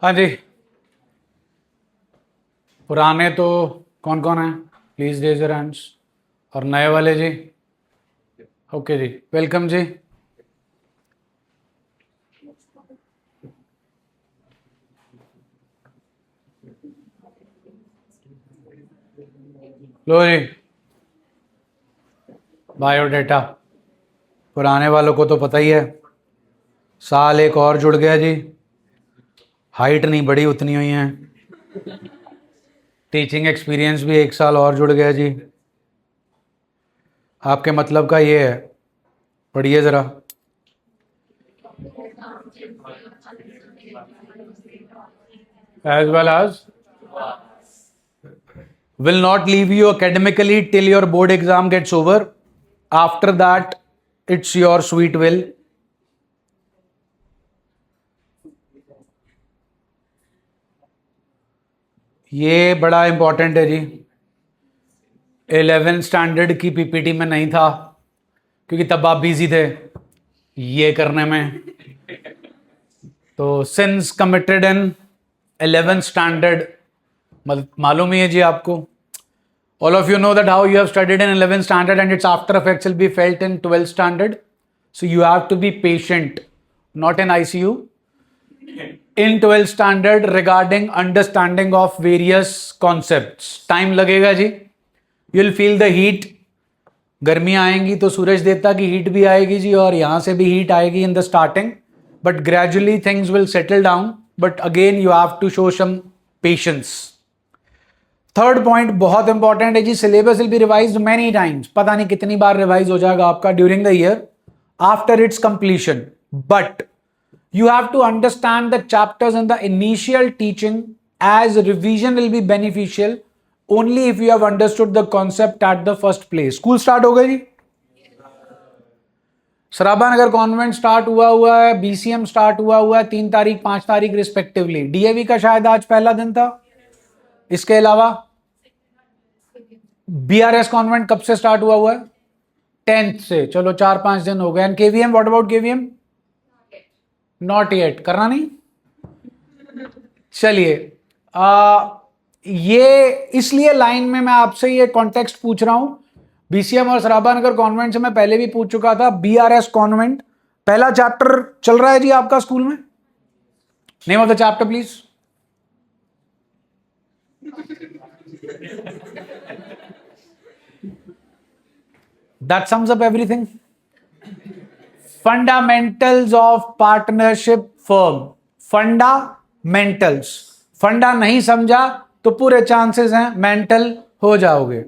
हाँ जी, पुराने तो कौन कौन है, प्लीज रेज योर हैंड्स। और नए वाले जी, ओके जी, वेलकम जी। लो जी, बायोडेटा। पुराने वालों को तो पता ही है, साल एक और जुड़ गया जी, हाइट नहीं बढ़ी उतनी हुई है, टीचिंग एक्सपीरियंस भी एक साल और जुड़ गया जी। आपके मतलब का ये है, पढ़िए ज़रा। As well as will not leave you academically till your board exam gets over. After that, it's your sweet will. ये बड़ा इंपॉर्टेंट है जी। 11th स्टैंडर्ड की पीपीटी में नहीं था, क्योंकि तब आप बिजी थे ये करने में। तो since committed in 11th standard, मालूम ही है जी आपको। All of you know that how you have studied in 11th standard and its after effects will be felt in 12th standard. So you have to be patient, not in ICU. In 12th standard regarding understanding of various concepts. Time लगेगा जी. You'll feel the heat. गर्मी आएंगी तो सूरज देवता की heat भी आएगी जी, और यहां से भी हीट आएगी in the starting. But gradually things will settle down. But again you have to show some patience. Third point बहुत इंपॉर्टेंट है जी, syllabus will be revised many times. पता नहीं कितनी बार रिवाइज हो जाएगा आपका during the year after its completion, but you have to understand the chapters in the initial teaching, as revision will be beneficial only if you have understood the concept at the first place. School start हो गई जी, सराबा Nagar convent start हुआ है, BCM start हुआ है 3 तारीख 5 तारीख respectively. DAV का शायद आज पहला दिन था। इसके अलावा बीआरएस कॉन्वेंट कब से स्टार्ट हुआ है? 10th से। चलो 4-5 दिन हो गए। And KVM, what about KVM? Not yet, करना नहीं। चलिए, ये इसलिए लाइन में मैं आपसे ये कॉन्टेक्स्ट पूछ रहा हूं। बीसीएम और सराबा नगर कॉन्वेंट से मैं पहले भी पूछ चुका था। बीआरएस कॉन्वेंट पहला चैप्टर चल रहा है जी आपका स्कूल में। Name of the chapter please. That sums up everything. Fundamentals of partnership firm. Fundamentals. फंडा नहीं समझा तो पूरे चांसेस हैं मेंटल हो जाओगे।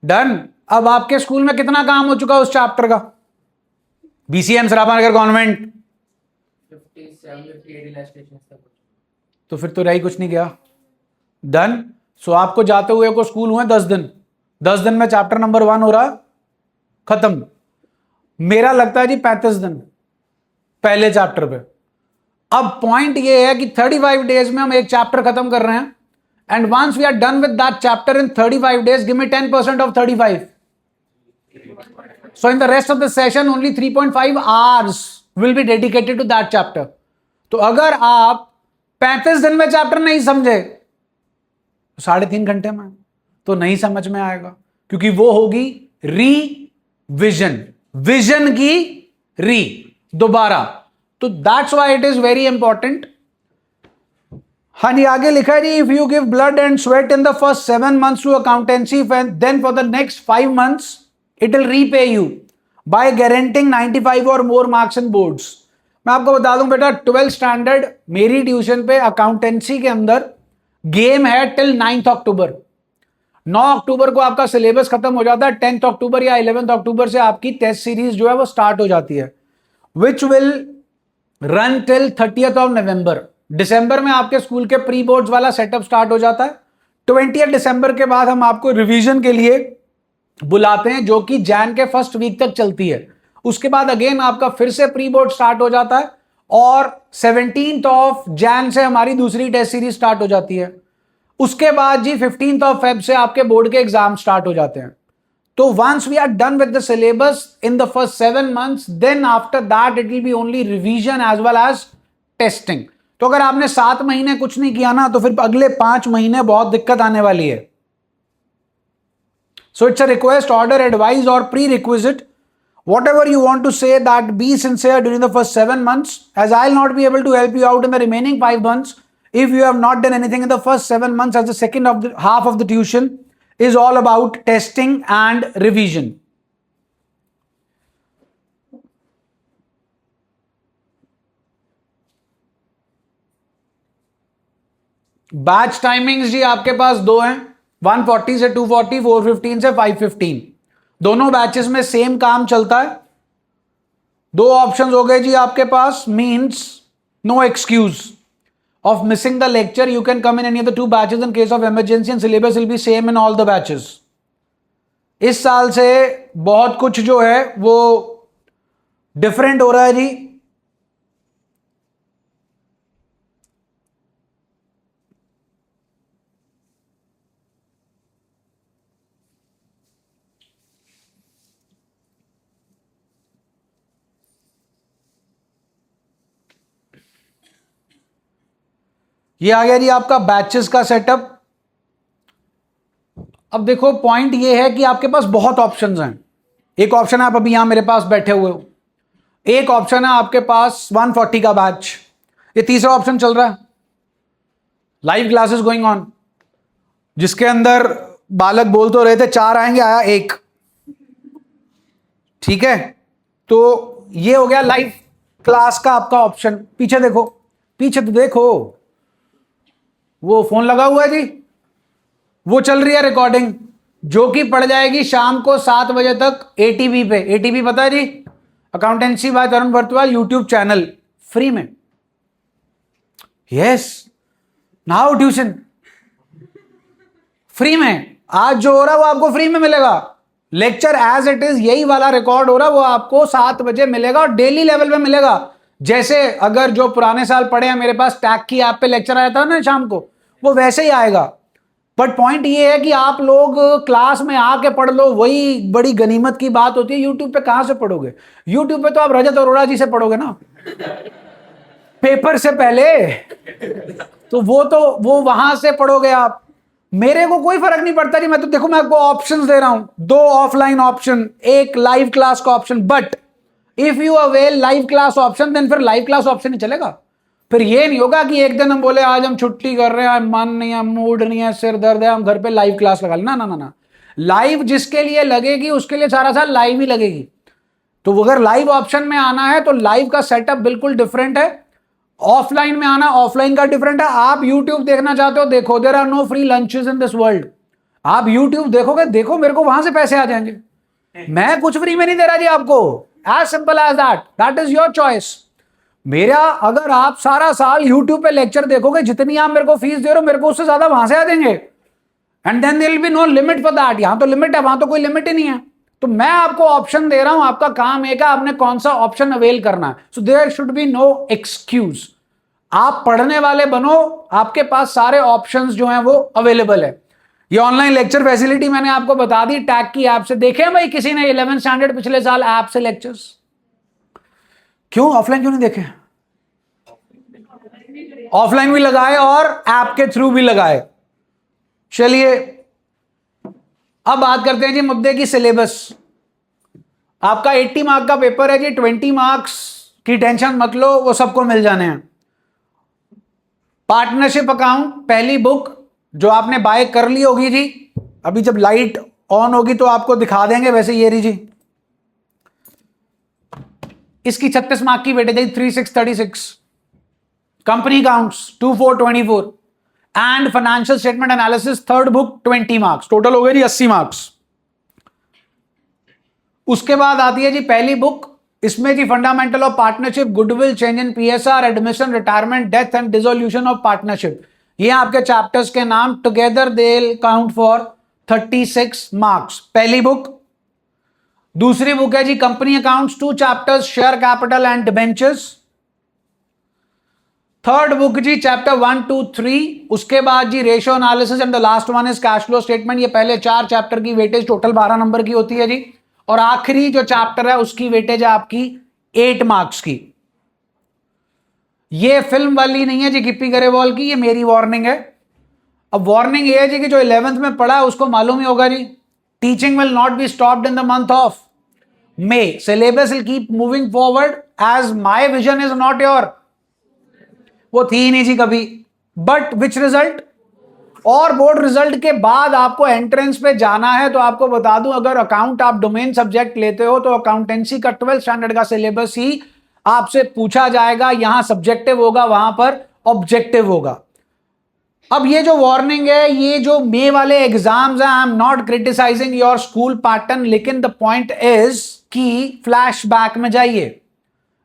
डन। अब आपके स्कूल में कितना काम हो चुका उस चैप्टर का? बीसीएम सराबा नगर कॉन्वेंट 57 तो फिर तो रही कुछ नहीं गया। डन। सो आपको जाते हुए को स्कूल हुए 10 दिन। 10 दिन में चैप्टर नंबर 1 हो रहा खत्म। मेरा लगता है जी 35 दिन पहले चैप्टर पे। अब पॉइंट ये है कि 35 डेज में हम एक चैप्टर खत्म कर रहे हैं, and once we are done with that chapter in 35 days, give me 10% of 35। So in the rest of the session only 3.5 hours will be dedicated to that chapter. तो अगर आप 35 दिन में चैप्टर नहीं समझे, 3.5 घंटे में तो नहीं समझ में आएगा, क्योंकि वो होगी रीविजन, विजन की री, दोबारा। तो that's why it is very important. हाँ जी, आगे लिखा है जी, if you give blood and sweat in the first 7 months to accountancy, then for the next 5 months it will repay you by guaranteeing 95 और मोर मार्क्स इन बोर्ड्स। मैं आपको बता दूं बेटा, 12th स्टैंडर्ड मेरी ट्यूशन पे अकाउंटेंसी के अंदर गेम है टिल 9th अक्टूबर। 9 अक्टूबर को आपका सिलेबस खत्म हो जाता है। 10th अक्टूबर या 11th अक्टूबर से आपकी टेस्ट सीरीज जो है वो स्टार्ट हो जाती है, which will run till 30th of November. दिसंबर में आपके स्कूल के प्री बोर्ड्स वाला सेटअप स्टार्ट हो जाता है। 20th दिसंबर के बाद हम आपको रिवीजन के लिए बुलाते हैं, जो कि जैन के फर्स्ट वीक तक चलती है। उसके बाद अगेन आपका फिर से प्री बोर्ड स्टार्ट हो जाता है, और 17th ऑफ जैन से हमारी दूसरी टेस्ट सीरीज स्टार्ट हो जाती है। उसके बाद जी 15th ऑफ फेब से आपके बोर्ड के एग्जाम स्टार्ट हो जाते हैं। तो once we are done with the syllabus in the first 7 months, then after that it will be only revision as well as testing. तो अगर आपने 7 महीने कुछ नहीं किया ना, तो फिर अगले 5 महीने बहुत दिक्कत आने वाली है. So it's a request, order, advice or prerequisite. Whatever you want to say, that be sincere during the first 7 months, as I'll not be able to help you out in the remaining 5 months if you have not done anything in the first 7 months, as the second of the half of the tuition is all about testing and revision. Batch timings जी आपके पास दो हैं, 140 से 240, 415 से 515. दोनों batches में same काम चलता है. दो ऑप्शंस हो गए जी आपके पास. Means no excuse of missing the lecture. You can come in any of the 2 batches in case of emergency and syllabus will be same in all the batches. इस साल से बहुत कुछ जो है वो डिफरेंट हो रहा है जी. ये आ गया जी आपका बैचेस का सेटअप. अब देखो पॉइंट ये है कि आपके पास बहुत ऑप्शंस हैं. एक ऑप्शन है आप अभी यहां मेरे पास बैठे हुए हो, एक ऑप्शन है आपके पास 140 का बैच, ये तीसरा ऑप्शन चल रहा है लाइव क्लासेस गोइंग ऑन, जिसके अंदर बालक बोल तो रहे थे 4 आएंगे, आया 1. ठीक है, तो ये हो गया लाइव क्लास का आपका ऑप्शन. पीछे देखो, पीछे तो देखो, वो फोन लगा हुआ है जी, वो चल रही है रिकॉर्डिंग, जो कि पड़ जाएगी शाम को 7 बजे तक एटीवी पे. एटीवी पता है जी, अकाउंटेंसी बाय तरुण बर्तवाल यूट्यूब चैनल, फ्री में. यस, नाउ ट्यूशन फ्री में. आज जो हो रहा है वो आपको फ्री में मिलेगा. लेक्चर एज इट इज यही वाला रिकॉर्ड हो रहा है, वो आपको 7 बजे मिलेगा और डेली लेवल पे मिलेगा. जैसे अगर जो पुराने साल पढ़े हैं मेरे पास, टैग की ऐप पे लेक्चर आया था ना शाम को, वो वैसे ही आएगा. बट पॉइंट ये है कि आप लोग क्लास में आके पढ़ लो, वही बड़ी गनीमत की बात होती है. यूट्यूब पे कहां से पढ़ोगे? यूट्यूब पे तो आप रजत अरोड़ा जी से पढ़ोगे ना पेपर से पहले, तो वो वहां से पढ़ोगे आप. मेरे को कोई फर्क नहीं पड़ता जी. मैं तो देखो, मैं आपको ऑप्शंस दे रहा हूं, 2 ऑफलाइन ऑप्शन, एक लाइव क्लास का option. But if you avail live class option, then फिर लाइव क्लास ऑप्शन ही चलेगा. फिर ये नहीं होगा कि एक दिन हम बोले आज हम छुट्टी कर रहे हैं, मन नहीं है, मूड नहीं है, सिर दर्द है, हम घर पे लाइव क्लास लगा लेना. ना ना ना, लाइव जिसके लिए लगेगी उसके लिए सारा साल लाइव ही लगेगी. तो अगर लाइव ऑप्शन में आना है तो लाइव का सेटअप बिल्कुल डिफरेंट है. ऑफलाइन में आना, ऑफलाइन का डिफरेंट है. आप यूट्यूब देखना चाहते हो, देखो, there are no free lunches in this world. आप यूट्यूब देखोगे, देखो, मेरे को वहां से पैसे आ जाएंगे. मैं कुछ फ्री में नहीं दे रहा जी आपको. As simple as that. That is your choice. मेरा, अगर आप सारा साल यूट्यूब पे लेक्चर देखोगे, जितनी आप मेरे को फीस दे रहे हो, मेरे को उससे ज्यादा वहां से आ देंगे. And then there will be no limit for that. यहां तो लिमिट है, वहां तो कोई लिमिट ही नहीं है. तो मैं आपको ऑप्शन दे रहा हूं, आपका काम एक है, आपने कौन सा ऑप्शन अवेल करना है. So there should be no excuse. आप पढ़ने वाले बनो, आपके पास सारे ऑप्शंस जो हैं वो अवेलेबल है. ये ऑनलाइन लेक्चर फैसिलिटी मैंने आपको बता दी, टैग की ऐप से. देखे भाई किसी ने 11th स्टैंडर्ड पिछले साल ऐप से लेक्चर्स? क्यों ऑफलाइन क्यों नहीं देखे? ऑफलाइन भी लगाए और ऐप के थ्रू भी लगाए. चलिए अब बात करते हैं जी मुद्दे की. सिलेबस आपका 80 मार्क का पेपर है जी. 20 मार्क्स की टेंशन मत लो, वो सबको मिल जाने हैं. पार्टनरशिप अकाउंट पहली बुक जो आपने बाय कर ली होगी जी, अभी जब लाइट ऑन होगी तो आपको दिखा देंगे. वैसे ये रही जी, इसकी 36 मार्क की वेटेज है, 3636. Company accounts 2424 and financial statement analysis third book 20 marks. Total हो गए जी 80 मार्क्स. उसके बाद आती है जी पहली बुक. इसमें जी fundamental of partnership, goodwill, change in PSR, admission, retirement, death and dissolution of partnership. ये आपके चैप्टर्स के नाम. Together they count for 36 marks. पहली बुक. दूसरी बुक है जी company accounts, 2 chapters, share capital and debentures. Third book जी chapter 1, 2, 3. उसके बाद जी ratio analysis and the last one is cash flow statement. ये पहले 4 चैप्टर की वेटेज टोटल 12 नंबर की होती है जी. और आखिरी जो चैप्टर है उसकी वेटेज है आपकी 8 मार्क्स की. ये फिल्म वाली नहीं है जी गिप्पी गरेवाल की, ये मेरी वार्निंग है। अब वार्निंग ये है जी कि जो 11th में पढ़ा है उसको मालूम ही होगा जी, teaching will not be stopped in the month of May, syllabus will keep moving forward as my vision is not your, वो थी ही नहीं जी कभी। बट विच रिजल्ट, और बोर्ड रिजल्ट के बाद आपको एंट्रेंस पे जाना है, तो आपको बता दूं अगर अकाउंट आप डोमेन सब्जेक्ट लेते हो तो अकाउंटेंसी का 12th स्टैंडर्ड का सिलेबस ही आपसे पूछा जाएगा, यहां सब्जेक्टिव होगा, वहां पर ऑब्जेक्टिव होगा। अब ये जो वार्निंग है, ये जो मे वाले एग्जाम्स हैं, I am not criticising your school pattern, लेकिन द पॉइंट इज कि फ्लैशबैक में जाइए।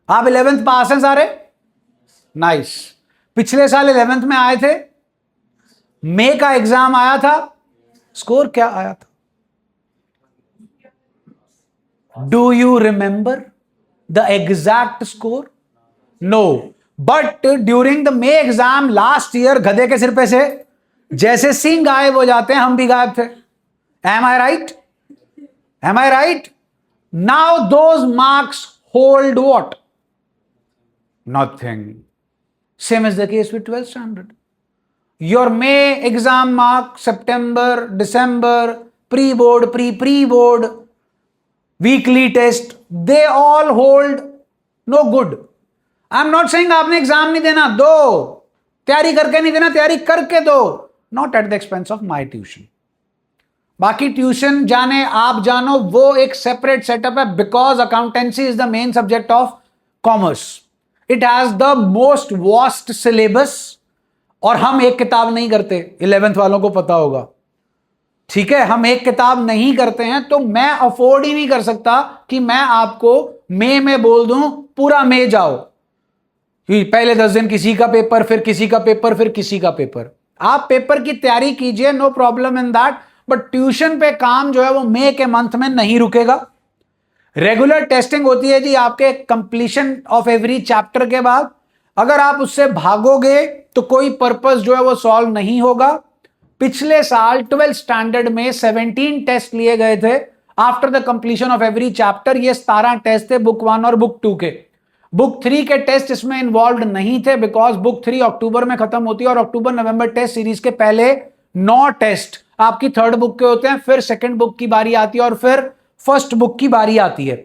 आप 11th पास हैं सारे, नाइस। पिछले साल 11th में आए थे, मे का एग्जाम आया था, स्कोर क्या आया था? Do you remember the exact score? No, but during the May exam last year गधे के सिर पे से जैसे सिंह गायब हो जाते हैं, हम भी गायब थे। Am I right? Am I right? Now those marks hold what? Nothing. Same is the case with 12th standard. Your May exam mark, September, December, pre-board, pre-board, weekly test, they all hold no good. I'm not saying आपने exam नहीं देना, दो, तैयारी करके नहीं देना, तैयारी करके दो, not at the expense of my tuition. बाकी ट्यूशन जाने आप जानो, वो एक सेपरेट सेटअप है, because accountancy is the main subject of commerce. It has the most vast syllabus, और हम एक किताब नहीं करते, 11th वालों को पता होगा, ठीक है, हम एक किताब नहीं करते हैं, तो मैं अफोर्ड ही नहीं कर सकता कि मैं आपको मई में बोल दूं पूरा मई जाओ, पहले 10 दिन किसी का पेपर, फिर किसी का पेपर, फिर किसी का पेपर। आप पेपर की तैयारी कीजिए, no problem in that, but tuition पे काम जो है वो मई के मंथ में नहीं रुकेगा। रेगुलर टेस्टिंग होती है जी आपके कंप्लीशन ऑफ एवरी चैप्टर के बाद, अगर आप उससे भागोगे तो कोई पर्पस जो है वो सॉल्व नहीं होगा। पिछले साल 12th स्टैंडर्ड में 17 टेस्ट लिए गए थे after the completion of every chapter. ये 17 टेस्ट थे बुक 1 और बुक 2 के। बुक 3 के टेस्ट इसमें इन्वॉल्व नहीं थे, बिकॉज बुक 3 अक्टूबर में खत्म होती है, और अक्टूबर नवंबर टेस्ट सीरीज के पहले 9 टेस्ट आपकी थर्ड बुक के होते हैं, फिर सेकंड बुक की बारी आती है, और फिर फर्स्ट बुक की बारी आती है।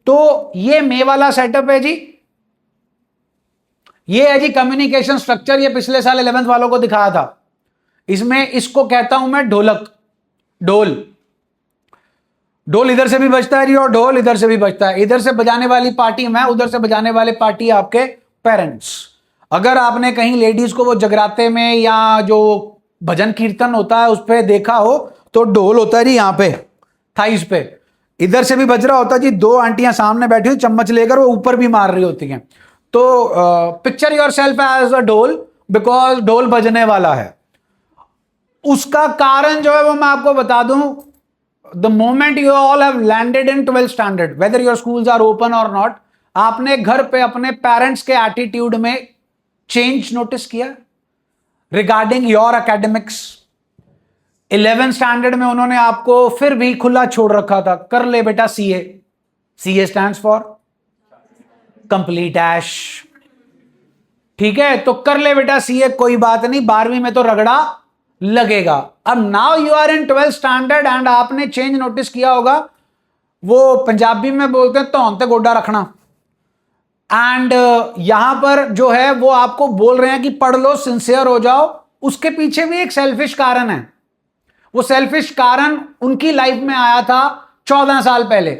तो ये मई वाला सेटअप है जी, ये है जी कम्युनिकेशन स्ट्रक्चर। ये पिछले साल 11th वालों को दिखाया था। इसमें इसको कहता हूं मैं ढोलक, ढोल। ढोल इधर से भी बजता है जी, और ढोल इधर से भी बजता है। इधर से बजाने वाली पार्टी मैं, उधर से बजाने वाले पार्टी आपके पेरेंट्स। अगर आपने कहीं लेडीज को वो जगराते में या जो भजन कीर्तन होता है उस पर देखा हो, तो ढोल होता है जी यहाँ पे थाइस पे, इधर से भी बज रहा होता है जी। 2 आंटियां सामने बैठी हुई चम्मच लेकर, वो ऊपर भी मार रही होती हैं। तो picture yourself as a dhol, because ढोल बजने वाला है। उसका कारण जो है वो मैं आपको बता दूं, the moment you all have landed in 12th standard, whether your schools are open और नॉट, आपने घर पे अपने पेरेंट्स के एटीट्यूड में चेंज नोटिस किया regarding your academics. 11th standard में उन्होंने आपको फिर भी खुला छोड़ रखा था, कर ले बेटा CA. CA stands for complete ash, ठीक है, तो कर ले बेटा सीए, कोई बात नहीं, 12वीं में तो रगड़ा लगेगा। अब now you are in 12th standard and आपने चेंज नोटिस किया होगा, वो पंजाबी में बोलते हैं धौन ते गोडा रखना। एंड यहां पर जो है वो आपको बोल रहे हैं कि पढ़ लो, सिंसियर हो जाओ। उसके पीछे भी एक सेल्फिश कारण है। वो सेल्फिश कारण उनकी लाइफ में आया था 14 साल पहले।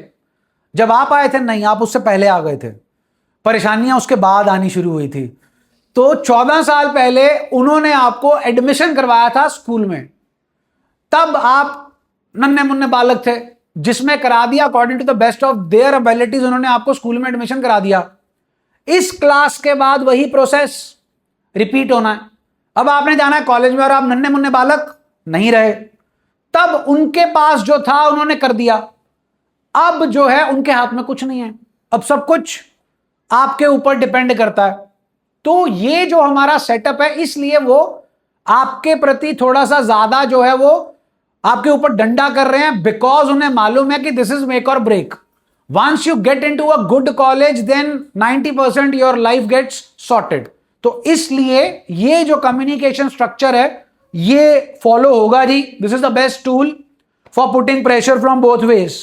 जब आप आए थे नहीं, आप उससे पहले आ गए थे, परेशानियां उसके बाद आनी शुरू हुई थी। तो 14 साल पहले उन्होंने आपको एडमिशन करवाया था स्कूल में, तब आप नन्हे मुन्ने बालक थे, जिसमें करा दिया according to the best of their abilities, उन्होंने आपको स्कूल में एडमिशन करा दिया। इस क्लास के बाद वही प्रोसेस रिपीट होना है। अब आपने जाना है कॉलेज में और आप नन्हे मुन्ने बालक नहीं रहे, तब उनके पास जो था उन्होंने कर दिया। अब जो है उनके हाथ में कुछ नहीं है, अब सब कुछ आपके ऊपर डिपेंड करता है। तो ये जो हमारा सेटअप है, इसलिए वो आपके प्रति थोड़ा सा ज्यादा जो है वो आपके ऊपर डंडा कर रहे हैं, बिकॉज उन्हें मालूम है कि दिस इज मेक और break. Once you get into a good college, then 90% your life gets sorted. तो इसलिए ये जो कम्युनिकेशन स्ट्रक्चर है ये फॉलो होगा जी. This is the best tool for putting pressure from both ways.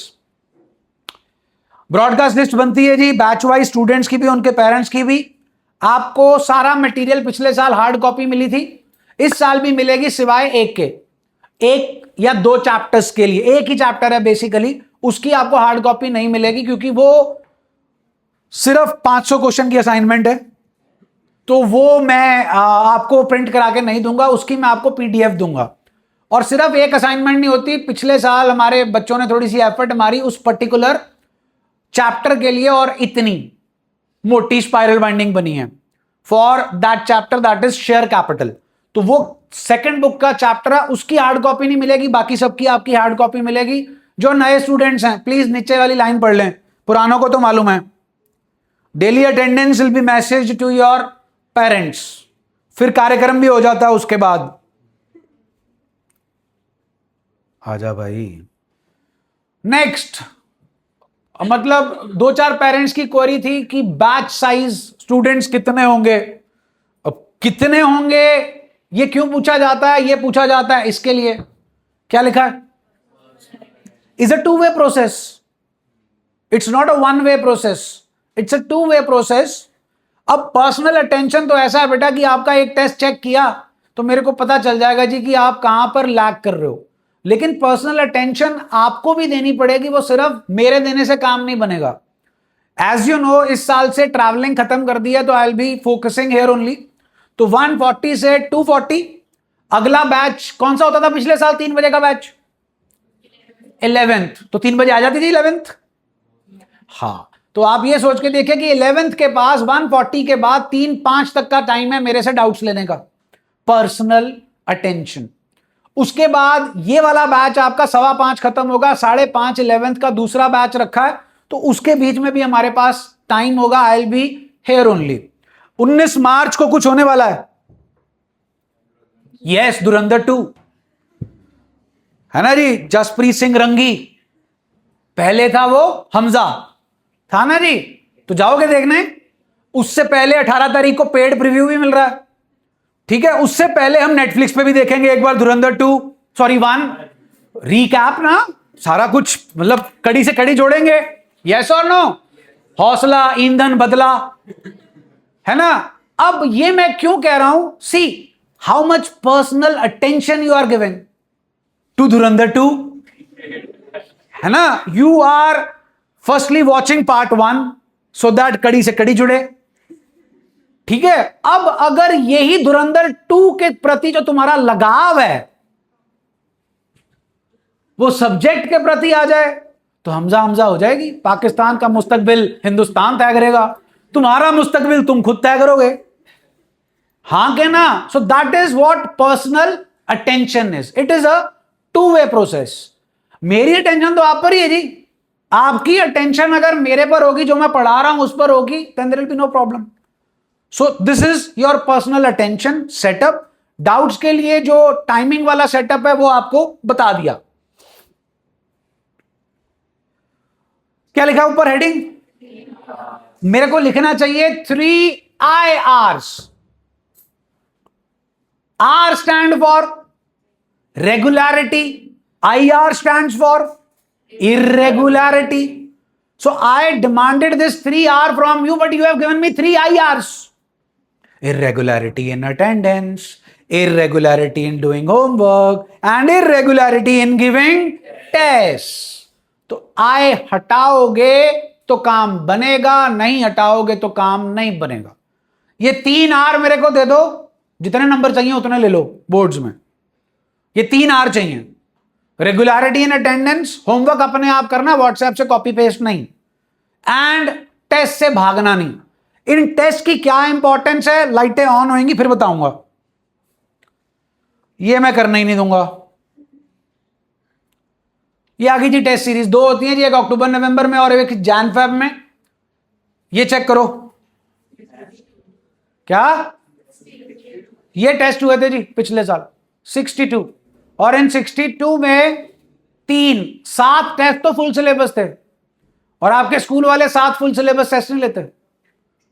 Broadcast list बनती है जी, बैच वाइज स्टूडेंट्स की भी उनके पेरेंट्स की भी. आपको सारा मटेरियल पिछले साल हार्ड कॉपी मिली थी, इस साल भी मिलेगी सिवाय एक के. एक या दो चैप्टर्स के लिए, एक ही चैप्टर है बेसिकली, उसकी आपको हार्ड कॉपी नहीं मिलेगी क्योंकि वो सिर्फ 500 क्वेश्चन की असाइनमेंट है. तो वो मैं आपको प्रिंट करा के नहीं दूंगा, उसकी मैं आपको पीडीएफ दूंगा. और सिर्फ एक असाइनमेंट नहीं होती, पिछले साल हमारे बच्चों ने थोड़ी सी एफर्ट मारी उस पर्टिकुलर चैप्टर के लिए और इतनी मोटी स्पाइरल बाइंडिंग बनी है for that chapter, that is share capital. तो वो सेकंड बुक का चैप्टर है, उसकी हार्ड कॉपी नहीं मिलेगी, बाकी सबकी आपकी हार्ड कॉपी मिलेगी. जो नए स्टूडेंट्स हैं प्लीज नीचे वाली लाइन पढ़ लें, पुरानों को तो मालूम है. Daily attendance will be message to your parents, फिर कार्यक्रम भी हो जाता है उसके बाद. आजा भाई. नेक्स्ट, मतलब दो चार पेरेंट्स की क्वेरी थी कि बैच साइज स्टूडेंट्स कितने होंगे. अब कितने होंगे ये क्यों पूछा जाता है, ये पूछा जाता है इसके लिए क्या लिखा है, is a two way process. It's not a one way process, it's a two way process. अब पर्सनल अटेंशन तो ऐसा है बेटा कि आपका एक टेस्ट चेक किया तो मेरे को पता चल जाएगा जी कि आप कहां पर लैग कर रहे हो, लेकिन पर्सनल अटेंशन आपको भी देनी पड़ेगी, वो सिर्फ मेरे देने से काम नहीं बनेगा. एज यू नो इस साल से ट्रैवलिंग खत्म कर दिया, तो I will be focusing here only. तो 140 से 240. अगला बैच कौन सा होता था पिछले साल 3 बजे का बैच, 11th. तो 3 बजे आ जाती थी 11th. हाँ, तो आप ये सोच के देखिए कि 11th के पास 140 के बाद 3-5 तक का टाइम है मेरे से डाउट्स लेने का, पर्सनल अटेंशन. उसके बाद ये वाला बैच आपका 5:15 खत्म होगा, 5:30 11th का दूसरा बैच रखा है, तो उसके बीच में भी हमारे पास टाइम होगा. I will be here only. 19 मार्च को कुछ होने वाला है, यस, धुरंधर 2 है ना जी, जसप्रीत सिंह रंगी. पहले था वो हमजा, था ना जी, तो जाओगे देखने. उससे पहले 18 तारीख को पेड प्रीव्यू भी मिल रहा है, ठीक है. उससे पहले हम नेटफ्लिक्स पे भी देखेंगे एक बार धुरंधर 1 रीकैप ना, सारा कुछ मतलब कड़ी से कड़ी जोड़ेंगे. यस और नो, हौसला ईंधन बदला, है ना. अब ये मैं क्यों कह रहा हूं, see how much personal attention you are giving to Dhurandhar 2, है ना. You are firstly watching part 1 so that कड़ी से कड़ी जुड़े, ठीक है. अब अगर यही धुरंधर 2 के प्रति जो तुम्हारा लगाव है वो सब्जेक्ट के प्रति आ जाए तो हमजा हमजा हो जाएगी. पाकिस्तान का मुस्तकबिल हिंदुस्तान तय करेगा, तुम्हारा मुस्तकबिल तुम खुद तय करोगे. हां के ना. So that is what personal attention is. It is a two way process. मेरी अटेंशन तो आप पर ही है जी. आपकी अटेंशन अगर मेरे पर होगी, जो मैं पढ़ा रहा हूं उस पर होगी, then there will be no problem. So this is your personal attention setup. Doubts के लिए जो टाइमिंग वाला सेटअप है वो आपको बता दिया. क्या लिखा ऊपर हेडिंग, मेरे को लिखना चाहिए 3 IRs. R stand for regularity, IR stands for irregularity. So I demanded this 3R from you, but you have given me 3 IRs. Irregularity in attendance, irregularity in doing homework, and irregularity in giving tests. तो I हटाओगे तो काम बनेगा, नहीं हटाओगे तो काम नहीं बनेगा. ये 3 R मेरे को दे दो, जितने नंबर चाहिए उतने ले लो बोर्ड्स में. ये 3 R चाहिए. रेगुलरिटी इन अटेंडेंस, होमवर्क अपने आप करना, व्हाट्सएप से कॉपी पेस्ट नहीं, एंड टेस्ट से भागना नहीं. इन टेस्ट की क्या इंपॉर्टेंस है, लाइटें ऑन होंगी फिर बताऊंगा, ये मैं करना ही नहीं दूंगा. ये आगे जी टेस्ट सीरीज 2 होती है जी, एक अक्टूबर नवंबर में और एक जैन फेब में. ये चेक करो क्या, ये टेस्ट हुए थे जी पिछले साल 62, और इन 62 में 7 टेस्ट तो फुल सिलेबस थे, और आपके स्कूल वाले 7 फुल सिलेबस टेस्ट नहीं लेते.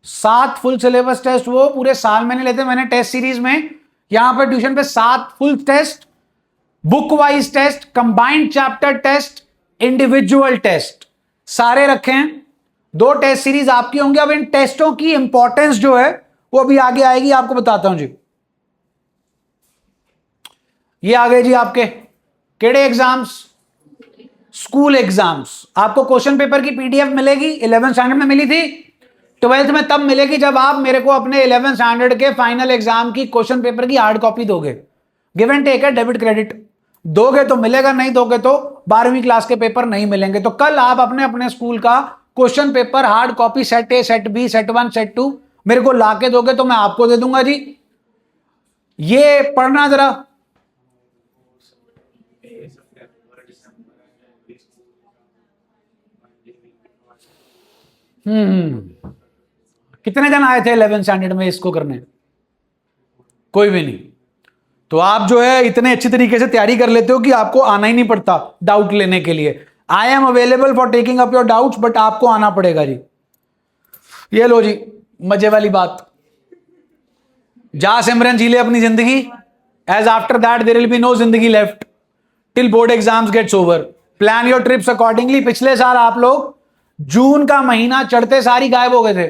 7 फुल सिलेबस टेस्ट वो पूरे साल में नहीं लेते, मैंने टेस्ट सीरीज में यहां पर ट्यूशन पे 7 full test, book wise test, combined chapter test, individual test सारे रखे हैं। 2 टेस्ट सीरीज आपकी होंगी। अब इन टेस्टों की इंपॉर्टेंस जो है वो अभी आगे आएगी, आपको बताता हूं जी। ये आ गए जी आपके केड़े एग्जाम्स, स्कूल एग्जाम्स। आपको क्वेश्चन पेपर की पीडीएफ मिलेगी, 11th स्टैंडर्ड में मिली थी, 12th में तब मिलेगी जब आप मेरे को अपने 11th स्टैंडर्ड के फाइनल एग्जाम की क्वेश्चन पेपर की हार्ड कॉपी दोगे। गिव एंड टेक है, डेबिट क्रेडिट, दोगे तो मिलेगा, नहीं दोगे तो 12वीं क्लास के पेपर नहीं मिलेंगे। तो कल आप अपने अपने स्कूल का question paper hard copy set A, set B, set 1, set 2 मेरे को लाके दोगे तो मैं आपको दे दूंगा जी। ये पढ़ना जरा। कितने जन आए थे 11th स्टैंडर्ड में इसको करने? कोई भी नहीं। तो आप जो है इतने अच्छी तरीके से तैयारी कर लेते हो कि आपको आना ही नहीं पड़ता डाउट लेने के लिए। I am available for taking up your doubts, but आपको आना पड़ेगा जी। ये लो जी मजे वाली बात, जा सिमरन जी ले अपनी जिंदगी, as after that there will be no जिंदगी left till board exams gets over. Plan your trips accordingly. पिछले साल आप लोग जून का महीना चढ़ते सारी गायब हो गए थे,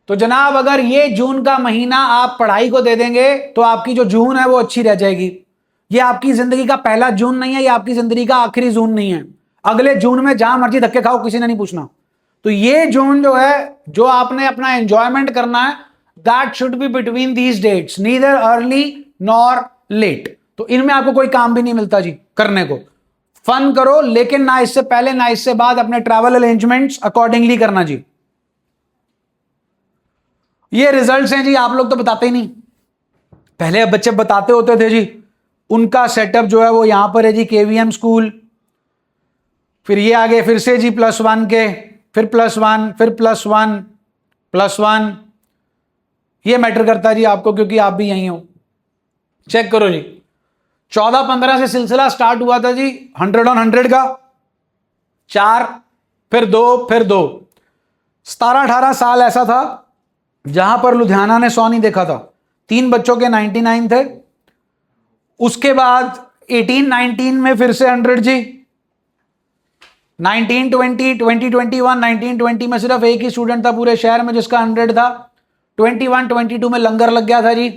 तो जनाब अगर ये जून का महीना आप पढ़ाई को दे देंगे तो आपकी जो जून है वो अच्छी रह जाएगी। ये आपकी जिंदगी का पहला जून नहीं है, ये आपकी जिंदगी का आखिरी जून नहीं है। अगले जून में जहां मर्जी धक्के खाओ, किसी ने नहीं पूछना। तो ये जून जो है, जो आपने अपना एंजॉयमेंट करना है, that should be between these dates, neither early nor late. तो इनमें आपको कोई काम भी नहीं मिलता जी करने को। फन करो, लेकिन ना इससे पहले ना इससे बाद अपने ट्रैवल अरेंजमेंट्स अकॉर्डिंगली करना जी। ये रिजल्ट्स हैं जी, आप लोग तो बताते ही नहीं। पहले अब बच्चे बताते होते थे जी। उनका सेटअप जो है वो यहां पर है जी, केवीएम स्कूल, फिर ये आगे फिर से जी +1 के, फिर +1, फिर +1, +1। ये मैटर करता है जी आपको, क्योंकि आप भी यहीं हो। चेक करो जी, 14-15 से सिलसिला स्टार्ट हुआ था जी 100 on 100 का, 4, फिर 2, फिर 2। 17-18 साल ऐसा था जहां पर लुधियाना ने 100 नहीं देखा था। 3 बच्चों के 99 थे। उसके बाद 18-19 में फिर से 100 जी, 19-20, 20-21, 19-20 में सिर्फ एक ही स्टूडेंट था पूरे शहर में जिसका 100 था। 21-22 में लंगर लग गया था जी,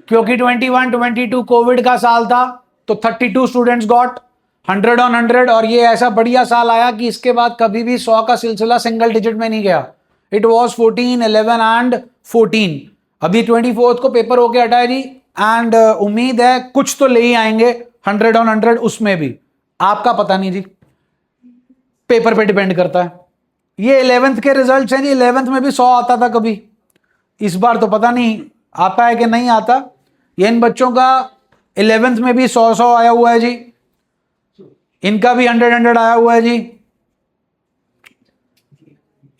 क्योंकि 21-22 कोविड का साल था, तो 32 स्टूडेंट्स गॉट 100 on 100। और ये ऐसा बढ़िया साल आया कि इसके बाद कभी भी 100 का सिलसिला सिंगल डिजिट में नहीं गया। It was 14, 11 and 14। अभी 24 को पेपर होके हटा है जी, एंड उम्मीद है कुछ तो ले ही आएंगे 100 on 100। उसमें भी आपका पता नहीं जी, पेपर पे डिपेंड करता है। ये 11th के रिजल्ट्स हैं जी। 11th में भी 100 आता था कभी, इस बार तो पता नहीं आता है कि नहीं आता। ये इन बच्चों का 11th में भी 100 आया हुआ है जी, इनका भी 100 आया हुआ है जी।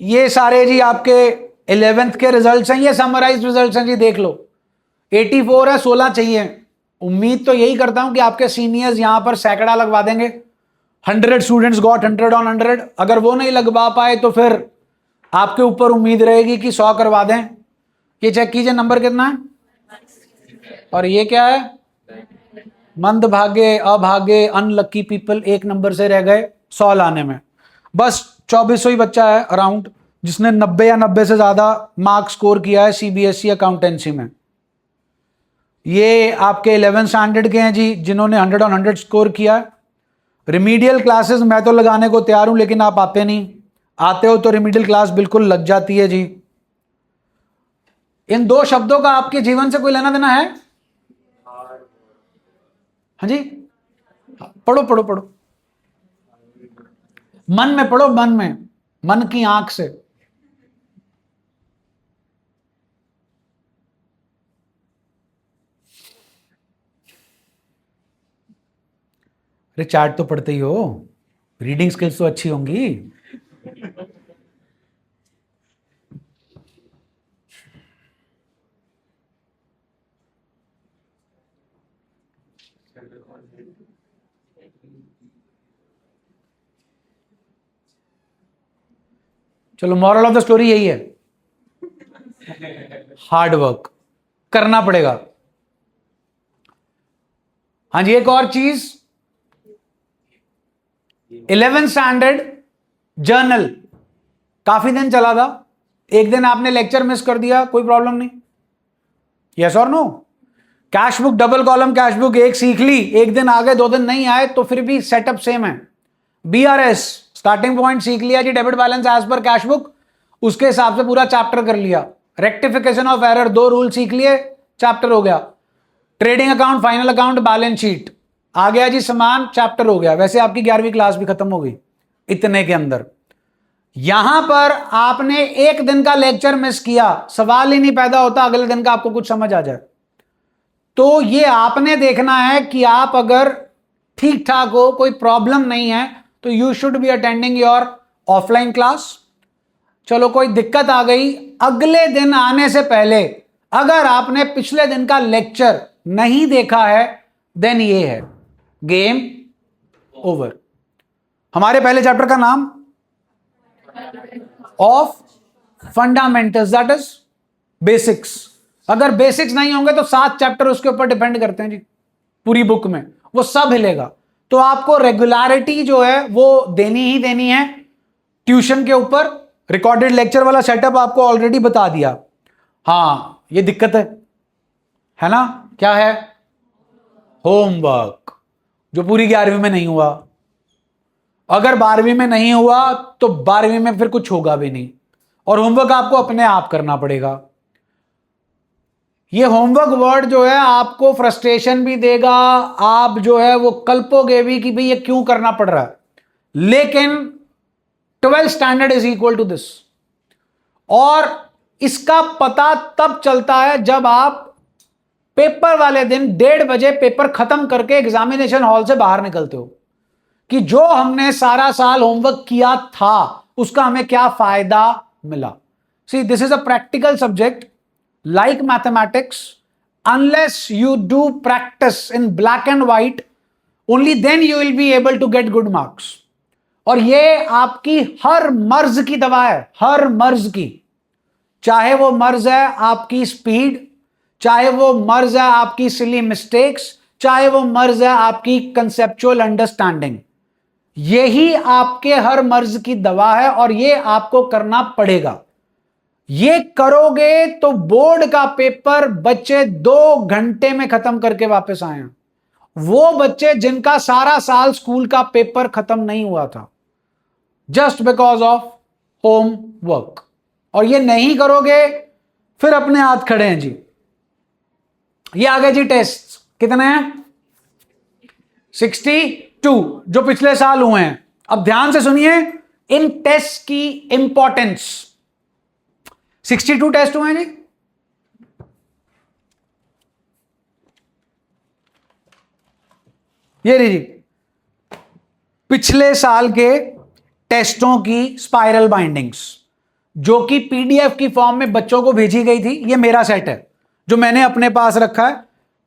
ये सारे जी आपके 11th के रिजल्ट्स हैं, ये समराइज रिजल्ट्स हैं जी, देख लो। 84 है, 16 चाहिए। उम्मीद तो यही करता हूं कि आपके सीनियर्स यहां पर सैकड़ा लगवा देंगे। 100 स्टूडेंट्स गॉट 100 on 100। अगर वो नहीं लगवा पाए तो फिर आपके ऊपर उम्मीद रहेगी कि 100 करवा दें। ये चेक कीजिए नंबर कितना है, और ये क्या है, मंद भागे, अभागे, अनलक्की पीपल 1 नंबर से रह गए 100 लाने में। बस 2400 ही बच्चा है अराउंड जिसने 90 या 90 से ज्यादा मार्क्स स्कोर किया है सीबीएसई अकाउंटेंसी में। ये आपके 11th स्टैंडर्ड के हैं जी जिन्होंने 100 on 100 स्कोर किया। रिमीडियल क्लासेस मैं तो लगाने को तैयार हूं, लेकिन आप आते नहीं। आते हो तो रिमीडियल क्लास बिल्कुल लग जाती है जी। इन 2 शब्दों का आपके जीवन से कोई लेना देना है? हाँ जी, पढ़ो पढ़ो पढ़ो, मन में पढ़ो, मन में, मन की आंख से। अरे चैट तो पढ़ते ही हो, रीडिंग स्किल्स तो अच्छी होंगी। चलो मॉरल ऑफ द स्टोरी यही है, हार्ड वर्क करना पड़ेगा। हाँ जी, एक और चीज, 11th स्टैंडर्ड जर्नल काफी दिन चला था, एक दिन आपने लेक्चर मिस कर दिया, कोई प्रॉब्लम नहीं, यस और no. Cash book, double column cash book एक सीख ली, एक दिन आ गए 2 दिन नहीं आए तो फिर भी सेटअप सेम है। BRS स्टार्टिंग पॉइंट सीख लिया जी, debit balance as per cash book, उसके हिसाब से पूरा चैप्टर कर लिया। रेक्टिफिकेशन ऑफ एरर 2 रूल सीख लिए, चैप्टर हो गया। Trading account, final account, balance sheet आ गया जी, समान चैप्टर हो गया। वैसे आपकी 11वीं क्लास भी खत्म हो गई इतने के अंदर। यहां पर आपने एक दिन का लेक्चर मिस किया, सवाल ही नहीं पैदा होता अगले दिन का आपको कुछ समझ आ जाए। तो ये आपने देखना है कि आप अगर ठीक ठाक हो, कोई प्रॉब्लम नहीं है, तो you should be attending your offline class. चलो कोई दिक्कत आ गई, अगले दिन आने से पहले अगर आपने पिछले दिन का लेक्चर नहीं देखा है, देन ये है गेम ओवर। हमारे पहले चैप्टर का नाम of fundamentals, that is basics. अगर बेसिक्स नहीं होंगे तो 7 चैप्टर उसके ऊपर डिपेंड करते हैं जी, पूरी बुक में वो सब हिलेगा। तो आपको रेगुलरिटी जो है वो देनी ही देनी है ट्यूशन के ऊपर। रिकॉर्डेड लेक्चर वाला सेटअप आपको ऑलरेडी बता दिया। हाँ, ये दिक्कत है ना, क्या है? होमवर्क, जो पूरी 11वीं में नहीं हुआ। अगर 12वीं में नहीं हुआ तो 12वीं में फिर कुछ होगा भी नहीं, और होमवर्क आपको अपने आप करना पड़ेगा। ये होमवर्क वर्ड जो है आपको फ्रस्ट्रेशन भी देगा, आप जो है वो कल्पोगे भी कि भाई ये क्यों करना पड़ रहा है, लेकिन 12th standard is equal to this. और इसका पता तब चलता है जब आप पेपर वाले दिन 1:30 बजे पेपर खत्म करके एग्जामिनेशन हॉल से बाहर निकलते हो कि जो हमने सारा साल होमवर्क किया था उसका हमें क्या फायदा मिला। See, this is a practical subject like mathematics. Unless you do practice in black and white, only then you will be able to get good marks. और ये आपकी हर मर्ज की दवा है, हर मर्ज की। चाहे वो मर्ज है आपकी स्पीड, चाहे वो मर्ज है आपकी सिली मिस्टेक्स, चाहे वो मर्ज है आपकी कंसेप्चुअल अंडरस्टैंडिंग, यही आपके हर मर्ज की दवा है और ये आपको करना पड़ेगा। ये करोगे तो बोर्ड का पेपर बच्चे 2 घंटे में खत्म करके वापस आए हैं, वो बच्चे जिनका सारा साल स्कूल का पेपर खत्म नहीं हुआ था, just because of home work. और ये नहीं करोगे फिर अपने हाथ खड़े हैं जी। ये आ गए जी टेस्ट, कितने हैं? 62 जो पिछले साल हुए हैं। अब ध्यान से सुनिए इन टेस्ट की इंपॉर्टेंस। 62 टेस्ट हुए हैं जी। ये लीजिए पिछले साल के टेस्टों की स्पाइरल बाइंडिंग्स जो कि पीडीएफ की फॉर्म में बच्चों को भेजी गई थी। ये मेरा सेट है जो मैंने अपने पास रखा है,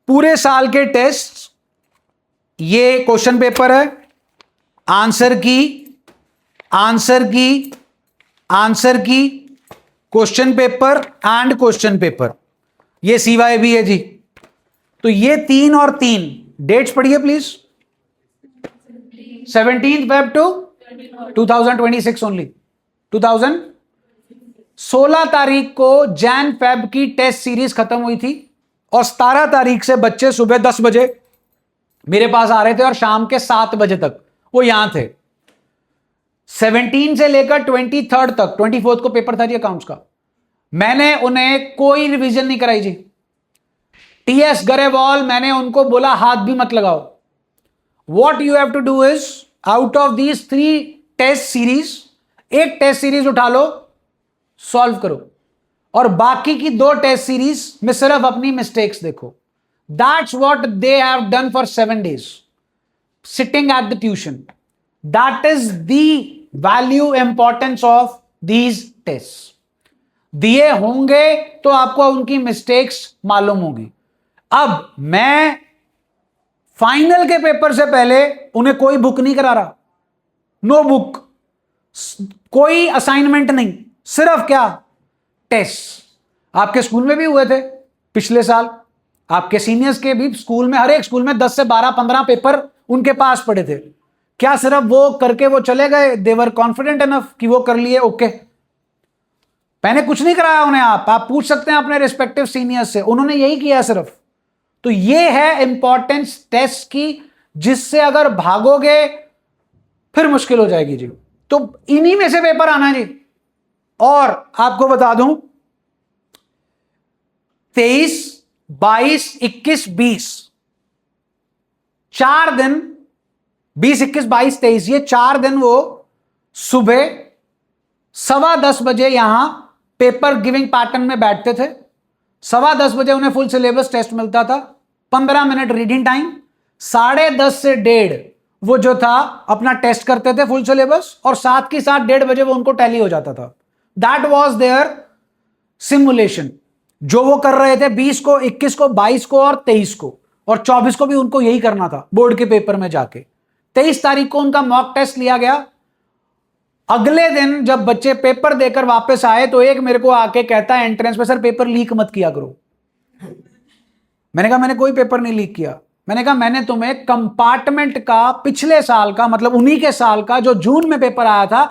पूरे साल के टेस्ट। ये क्वेश्चन पेपर है, आंसर की, आंसर की, आंसर की, question paper and question paper. ये सीवाई भी है जी। तो ये 3 और 3 डेट्स पढ़िए प्लीज। 17 Feb to 2026 only. 16 तारीख को जैन फेब की टेस्ट सीरीज खत्म हुई थी और 17 तारीख से बच्चे सुबह 10 बजे मेरे पास आ रहे थे और शाम के 7 बजे तक वो यहां थे। 17 से लेकर 23rd तक, 24th को पेपर था जी अकाउंट्स का, मैंने उन्हें कोई रिवीजन नहीं कराई जी। टीएस गरेवाल, मैंने उनको बोला हाथ भी मत लगाओ। What you have to do is out of these 3 test series, एक टेस्ट सीरीज उठा लो, सॉल्व करो, और बाकी की 2 टेस्ट सीरीज में सिर्फ अपनी मिस्टेक्स देखो। That's what they have done for 7 days sitting at the tuition. That is the value importance of these test. दिए होंगे तो आपको उनकी मिस्टेक्स मालूम होगी। अब मैं फाइनल के पेपर से पहले उन्हें कोई बुक नहीं करा रहा, नो बुक। कोई असाइनमेंट नहीं, सिर्फ क्या, टेस्ट। आपके स्कूल में भी हुए थे पिछले साल, आपके सीनियर्स के भी स्कूल में, हर एक स्कूल में 10 से 12 15 पेपर उनके पास पड़े थे। क्या सिर्फ वो करके वो चले गए? देवर कॉन्फिडेंट इनफ कि वो कर लिए, ओके। मैंने कुछ नहीं कराया उन्हें, आप पूछ सकते हैं अपने रिस्पेक्टिव सीनियर्स से, उन्होंने यही किया सिर्फ। तो ये है इंपॉर्टेंस टेस्ट की, जिससे अगर भागोगे फिर मुश्किल हो जाएगी जी। तो इन्हीं में से पेपर आना जी। और आपको बता दूं, 23, 22, 21, 20, 4 दिन, 20, 21, 22, 23, ये 4 दिन वो सुबह 10:15 बजे यहां पेपर गिविंग पैटर्न में बैठते थे। 10:15 बजे उन्हें फुल सिलेबस टेस्ट मिलता था, 15 मिनट रीडिंग टाइम, 10:30 से 1:30 वो जो था अपना टेस्ट करते थे फुल सिलेबस, और 7 की 7, 1:30 बजे वो उनको टैली हो जाता था। That was their simulation. जो वो कर रहे थे 20 को, 21 को, 22 को और 23 को, और 24 को भी उनको यही करना था बोर्ड के पेपर में जाके। 23 तारीख को उनका मॉक टेस्ट लिया गया। अगले दिन जब बच्चे पेपर देकर वापस आए तो एक मेरे को आके कहता है एंट्रेंस में, सर पेपर लीक मत किया करो। मैंने कहा मैंने कोई पेपर नहीं लीक किया। मैंने कहा मैंने तुम्हें कंपार्टमेंट का पिछले साल का, मतलब उन्हीं के साल का जो जून में पेपर आया था,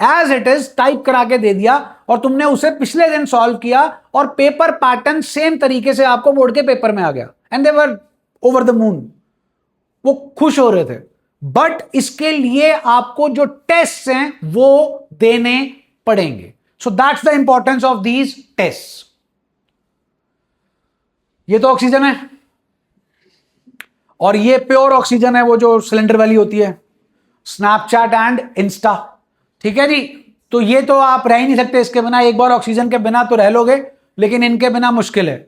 एज इट इज टाइप करा के दे दिया, और तुमने उसे पिछले दिन सॉल्व किया, और पेपर पैटर्न सेम तरीके से आपको बोर्ड के पेपर में आ गया। And they were over the moon, वो खुश हो रहे थे। बट इसके लिए आपको जो टेस्ट हैं वो देने पड़ेंगे। So that's the importance of these test. ये तो ऑक्सीजन है, और ये प्योर ऑक्सीजन है, वो जो सिलेंडर वाली होती है, स्नैपचैट एंड इंस्टा। ठीक है जी। तो ये तो आप रह ही नहीं सकते इसके बिना। एक बार ऑक्सीजन के बिना तो रह लोगे, लेकिन इनके बिना मुश्किल है।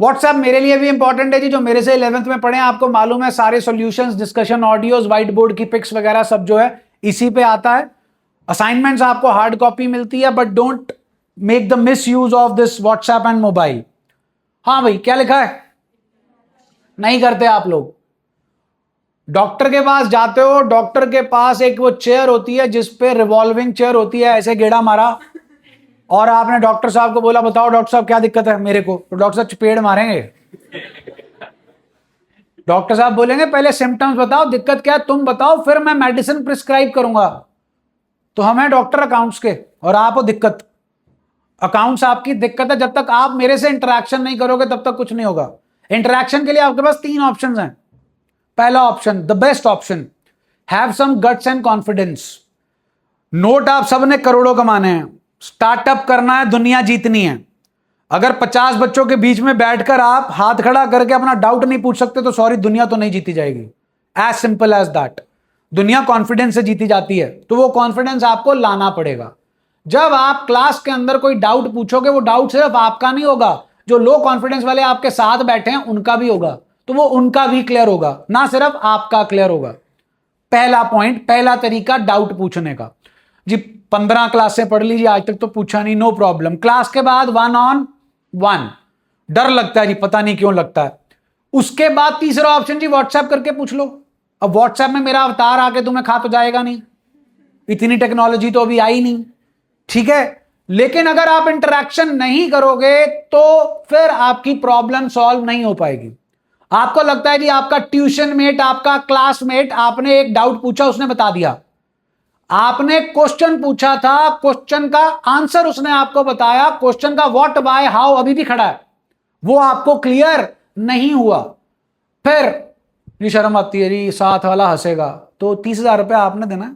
व्हाट्सएप मेरे लिए भी इंपॉर्टेंट है जी, जो मेरे से 11th में पढ़े हैं, आपको मालूम है सारे solutions, discussion audios, white board की पिक्स वगैरह सब जो है इसी पे आता है। असाइनमेंट्स आपको हार्ड कॉपी मिलती है, but don't make the miss use of this WhatsApp and mobile. हाँ भाई, क्या लिखा है? नहीं करते आप लोग। डॉक्टर के पास जाते हो, डॉक्टर के पास एक वो चेयर होती है जिसपे रिवॉल्विंग चेयर होती है, ऐसे गेड़ा मारा, और आपने डॉक्टर साहब को बोला बताओ डॉक्टर साहब क्या दिक्कत है मेरे को, तो डॉक्टर साहब चपेड़ मारेंगे। डॉक्टर साहब बोलेंगे पहले सिम्टम्स बताओ, दिक्कत क्या है तुम बताओ, फिर मैं मेडिसिन प्रिस्क्राइब करूंगा। तो हम हैं डॉक्टर अकाउंट्स के, और आप हो दिक्कत। अकाउंट्स आपकी दिक्कत है, जब तक आप मेरे से इंटरेक्शन नहीं करोगे तब तक कुछ नहीं होगा। इंटरेक्शन के लिए आपके पास 3 ऑप्शंस हैं। पहला option, the best option, have some guts and confidence. Note आप सबने करोड़ों कमाने हैं, स्टार्टअप करना है, दुनिया जीतनी है। अगर 50 बच्चों के बीच में बैठकर आप हाथ खड़ा करके अपना डाउट नहीं पूछ सकते तो सॉरी, दुनिया तो नहीं जीती जाएगी। As simple as that. दुनिया कॉन्फिडेंस से जीती जाती है, तो वो कॉन्फिडेंस आपको लाना पड़ेगा। जब आप क्लास के अंदर कोई डाउट पूछोगे, वो डाउट सिर्फ आपका नहीं होगा, जो लो कॉन्फिडेंस वाले आपके साथ बैठे हैं उनका भी होगा, तो वो उनका भी क्लियर होगा, ना सिर्फ आपका क्लियर होगा। पहला पॉइंट, पहला तरीका डाउट पूछने का जी। 15 क्लासें पढ़ लीजिए, आज तक तो पूछा नहीं, नो प्रॉब्लम। क्लास के बाद 1-on-1, डर लगता है जी, पता नहीं क्यों लगता है। उसके बाद तीसरा ऑप्शन जी, व्हाट्सएप करके पूछ लो। अब व्हाट्सएप में मेरा अवतार आके तुम्हें खा तो जाएगा नहीं, इतनी टेक्नोलॉजी तो अभी आई नहीं, ठीक है। लेकिन अगर आप इंटरेक्शन नहीं करोगे तो फिर आपकी प्रॉब्लम सॉल्व नहीं हो पाएगी। आपको लगता है जी आपका ट्यूशन मेट, आपका क्लासमेट, आपने एक डाउट पूछा उसने बता दिया, आपने क्वेश्चन पूछा था, क्वेश्चन का आंसर उसने आपको बताया, क्वेश्चन का व्हाट, बाय, हाउ अभी भी खड़ा है, वो आपको क्लियर नहीं हुआ। फिर जी शर्म आती है जी, साथ वाला हंसेगा, तो 30,000 रुपया आपने देना है,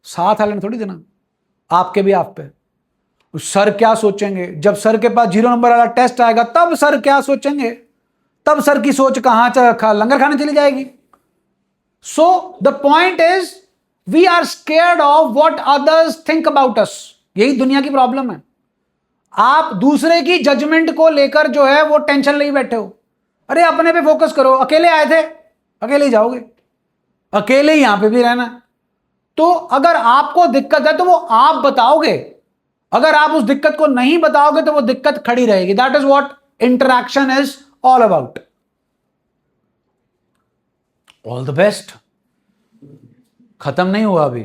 साथ वाले ने थोड़ी देना, आपके भी आप पे। सर क्या सोचेंगे जब सर के पास 0 नंबर वाला टेस्ट आएगा, तब सर क्या सोचेंगे, तब सर की सोच कहां लंगर खाने चली जाएगी। So the point is, we are scared of what others think about us. यही दुनिया की प्रॉब्लम है। आप दूसरे की जजमेंट को लेकर जो है वो टेंशन नहीं बैठे हो। अरे अपने पे फोकस करो। अकेले आए थे, अकेले ही जाओगे, अकेले ही यहां पे भी रहना। तो अगर आपको दिक्कत है तो वो आप बताओगे, अगर आप उस दिक्कत को नहीं बताओगे तो वो दिक्कत खड़ी रहेगी। That is what interaction is all about. All the best. खत्म नहीं हुआ अभी।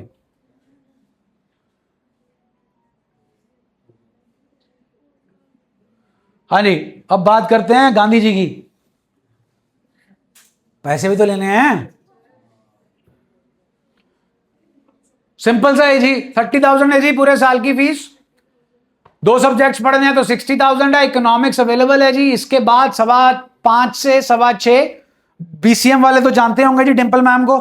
हाँ जी, अब बात करते हैं गांधी जी की। पैसे भी तो लेने हैं। सिंपल सा है जी, 30,000 है जी पूरे साल की फीस। 2 सब्जेक्ट्स पढ़ने हैं तो 60,000 है। इकोनॉमिक्स अवेलेबल है जी। इसके बाद 5.25 से 6.25 बीसीएम वाले तो जानते होंगे जी डिंपल मैम को।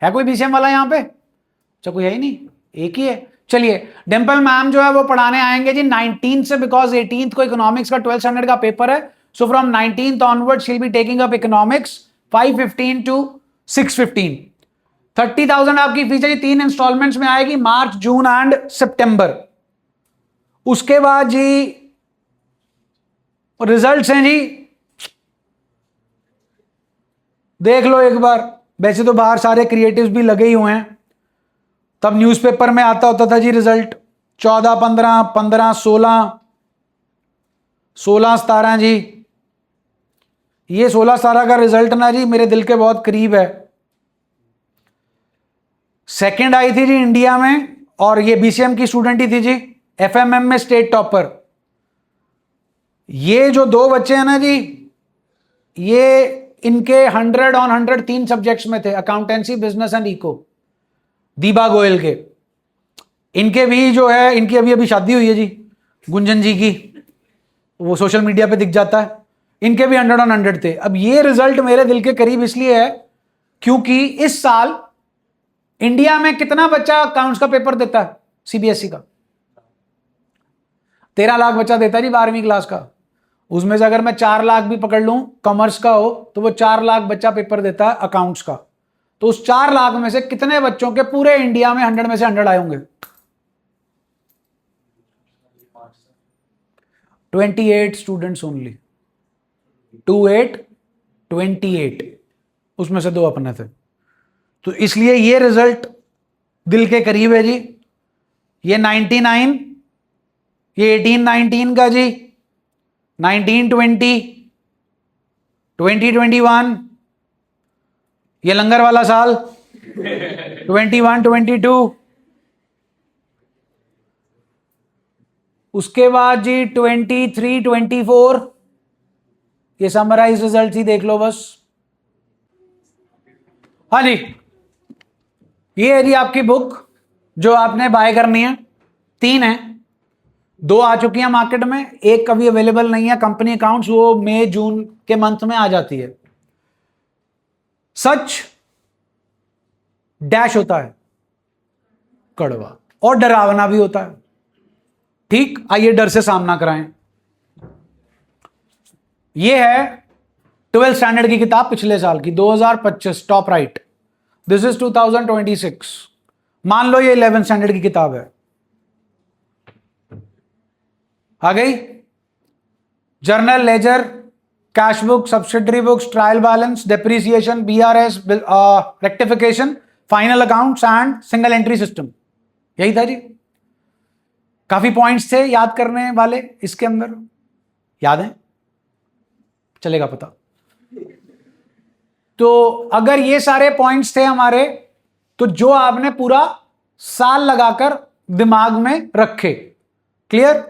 है कोई बीसीएम वाला यहां पे? अच्छा, कोई है ही नहीं, एक ही है। चलिए, डिंपल मैम जो है वो पढ़ाने आएंगे जी 19 से, बिकॉज 18th को इकोनॉमिक्स का 12th स्टैंडर्ड का पेपर है। So from 19th onward she will be taking up economics 5:15 to 6:15। 30,000 आपकी फीस है जी, 3 इंस्टॉलमेंट्स में आएगी, मार्च, जून एंड सितंबर। उसके बाद जी रिजल्ट्स हैं जी, देख लो एक बार। वैसे तो बाहर सारे क्रिएटिव्स भी लगे ही हुए हैं, तब न्यूज़पेपर में आता होता था जी रिजल्ट 14, 15, 15, 16, 16, 17 जी। ये 16, 17 का रिजल्ट ना जी मेरे दिल के बहुत करीब है। सेकंड आई थी जी इंडिया में, और ये बीसीएम की स्टूडेंट ही थी जी, एफएमएम में स्टेट टॉपर। ये जो 2 बच्चे हैं ना जी, ये इनके 100 on 100 3 सब्जेक्ट्स में थे, अकाउंटेंसी, बिजनेस एंड इको, दीबा गोयल के। इनके भी जो है, इनकी अभी अभी शादी हुई है जी गुंजन जी की, वो सोशल मीडिया पे दिख जाता है। इनके भी 100 on 100 थे। अब ये रिजल्ट मेरे दिल के करीब इसलिए है क्योंकि इस साल इंडिया में कितना बच्चा अकाउंट्स का पेपर देता है सीबीएसई का? 13 लाख बच्चा देता है जी 12वीं क्लास का। उसमें से अगर मैं 4 लाख भी पकड़ लूं कॉमर्स का हो, तो वो 4 लाख बच्चा पेपर देता है अकाउंट्स का। तो उस 4 लाख में से कितने बच्चों के पूरे इंडिया में 100 में से 100 आए होंगे? 28 स्टूडेंट्स ओनली। 28, 28, उसमें से 2 अपने थे। तो इसलिए ये रिजल्ट दिल के करीब है जी। ये 99, ये 18, 19 का जी, 19, 20, 20, 21, ये लंगर वाला साल 21, 22, उसके बाद जी 23, 24, ये समराइज रिजल्ट ही देख लो बस। हाँ जी, ये है जी आपकी बुक जो आपने बाय करनी है। 3 है, 2 आ चुकी हैं मार्केट में, एक कभी अवेलेबल नहीं है। कंपनी अकाउंट्स वो मई जून के मंथ में आ जाती है। सच डैश होता है, कड़वा और डरावना भी होता है। ठीक, आइए डर से सामना कराएं। यह है 12th स्टैंडर्ड की किताब पिछले साल की, 2025, टॉप राइट। This is 2026। मान लो ये 11th स्टैंडर्ड की किताब है। आ गई journal, ledger, cash book, subsidiary books, trial balance, depreciation, BRS, rectification, final accounts and single entry system. यही था जी। काफी पॉइंट्स थे याद करने वाले इसके अंदर, याद है? चलेगा पता। तो अगर ये सारे पॉइंट्स थे हमारे, तो जो आपने पूरा साल लगाकर दिमाग में रखे। क्लियर?